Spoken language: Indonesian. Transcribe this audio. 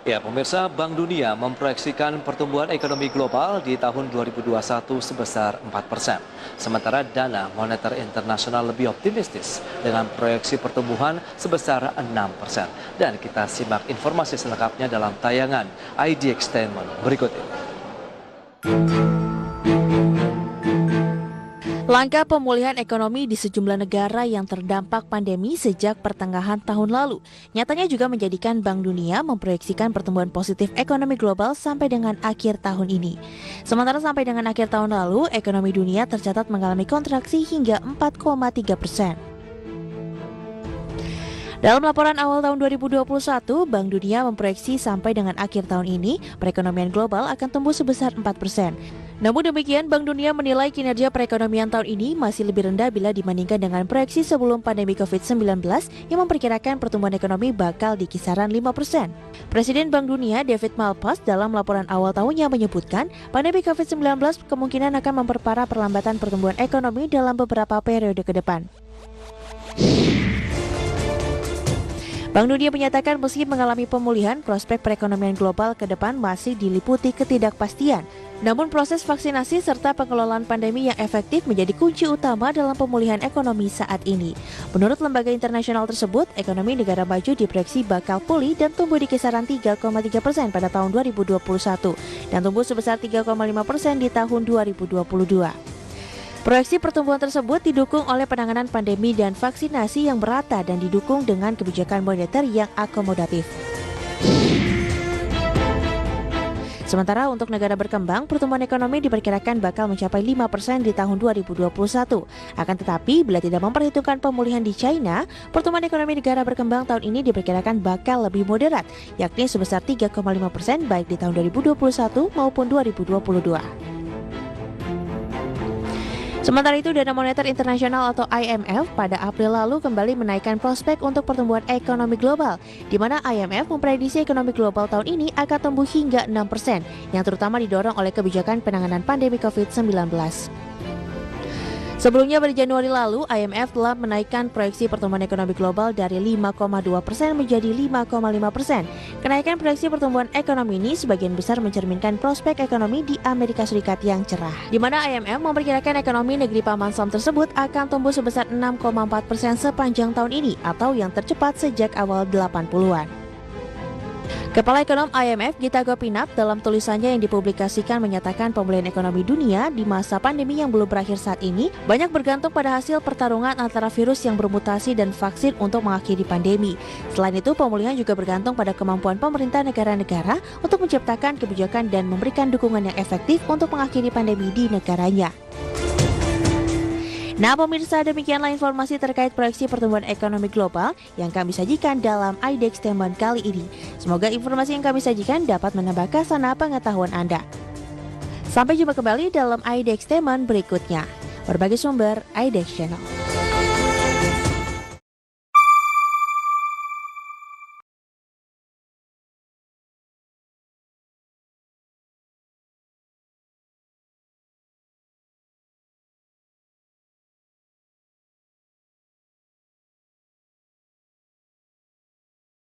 Ya, pemirsa, Bank Dunia memproyeksikan pertumbuhan ekonomi global di tahun 2021 sebesar 4%. Sementara dana moneter internasional lebih optimistis dengan proyeksi pertumbuhan sebesar 6%. Dan kita simak informasi selengkapnya dalam tayangan IDX Statement berikut ini. Langkah pemulihan ekonomi di sejumlah negara yang terdampak pandemi sejak pertengahan tahun lalu nyatanya juga menjadikan Bank Dunia memproyeksikan pertumbuhan positif ekonomi global sampai dengan akhir tahun ini. Sementara sampai dengan akhir tahun lalu, ekonomi dunia tercatat mengalami kontraksi hingga 4,3%. Dalam laporan awal tahun 2021, Bank Dunia memproyeksi sampai dengan akhir tahun ini, perekonomian global akan tumbuh sebesar 4%. Namun demikian, Bank Dunia menilai kinerja perekonomian tahun ini masih lebih rendah bila dibandingkan dengan proyeksi sebelum pandemi COVID-19 yang memperkirakan pertumbuhan ekonomi bakal di kisaran 5%. Presiden Bank Dunia David Malpass dalam laporan awal tahunnya menyebutkan, pandemi COVID-19 kemungkinan akan memperparah perlambatan pertumbuhan ekonomi dalam beberapa periode ke depan. Bank Dunia menyatakan meski mengalami pemulihan, prospek perekonomian global ke depan masih diliputi ketidakpastian. Namun proses vaksinasi serta pengelolaan pandemi yang efektif menjadi kunci utama dalam pemulihan ekonomi saat ini. Menurut lembaga internasional tersebut, ekonomi negara maju diproyeksi bakal pulih dan tumbuh di kisaran 3,3% pada tahun 2021 dan tumbuh sebesar 3,5% di tahun 2022. Proyeksi pertumbuhan tersebut didukung oleh penanganan pandemi dan vaksinasi yang merata dan didukung dengan kebijakan moneter yang akomodatif. Sementara untuk negara berkembang, pertumbuhan ekonomi diperkirakan bakal mencapai 5% di tahun 2021. Akan tetapi, bila tidak memperhitungkan pemulihan di China, pertumbuhan ekonomi negara berkembang tahun ini diperkirakan bakal lebih moderat, yakni sebesar 3,5% baik di tahun 2021 maupun 2022. Sementara itu, Dana Moneter Internasional atau IMF pada April lalu kembali menaikkan prospek untuk pertumbuhan ekonomi global, di mana IMF memprediksi ekonomi global tahun ini akan tumbuh hingga 6%, yang terutama didorong oleh kebijakan penanganan pandemi COVID-19. Sebelumnya pada Januari lalu, IMF telah menaikkan proyeksi pertumbuhan ekonomi global dari 5,2% menjadi 5,5%. Kenaikan proyeksi pertumbuhan ekonomi ini sebagian besar mencerminkan prospek ekonomi di Amerika Serikat yang cerah, di mana IMF memperkirakan ekonomi negeri Paman Sam tersebut akan tumbuh sebesar 6,4% sepanjang tahun ini atau yang tercepat sejak awal 80-an. Kepala Ekonom IMF Gita Gopinath dalam tulisannya yang dipublikasikan menyatakan pemulihan ekonomi dunia di masa pandemi yang belum berakhir saat ini banyak bergantung pada hasil pertarungan antara virus yang bermutasi dan vaksin untuk mengakhiri pandemi. Selain itu, pemulihan juga bergantung pada kemampuan pemerintah negara-negara untuk menciptakan kebijakan dan memberikan dukungan yang efektif untuk mengakhiri pandemi di negaranya. Nah pemirsa, demikianlah informasi terkait proyeksi pertumbuhan ekonomi global yang kami sajikan dalam IDX Statement kali ini. Semoga informasi yang kami sajikan dapat menambah khazanah pengetahuan Anda. Sampai jumpa kembali dalam IDX Statement berikutnya. Berbagai sumber IDX Channel.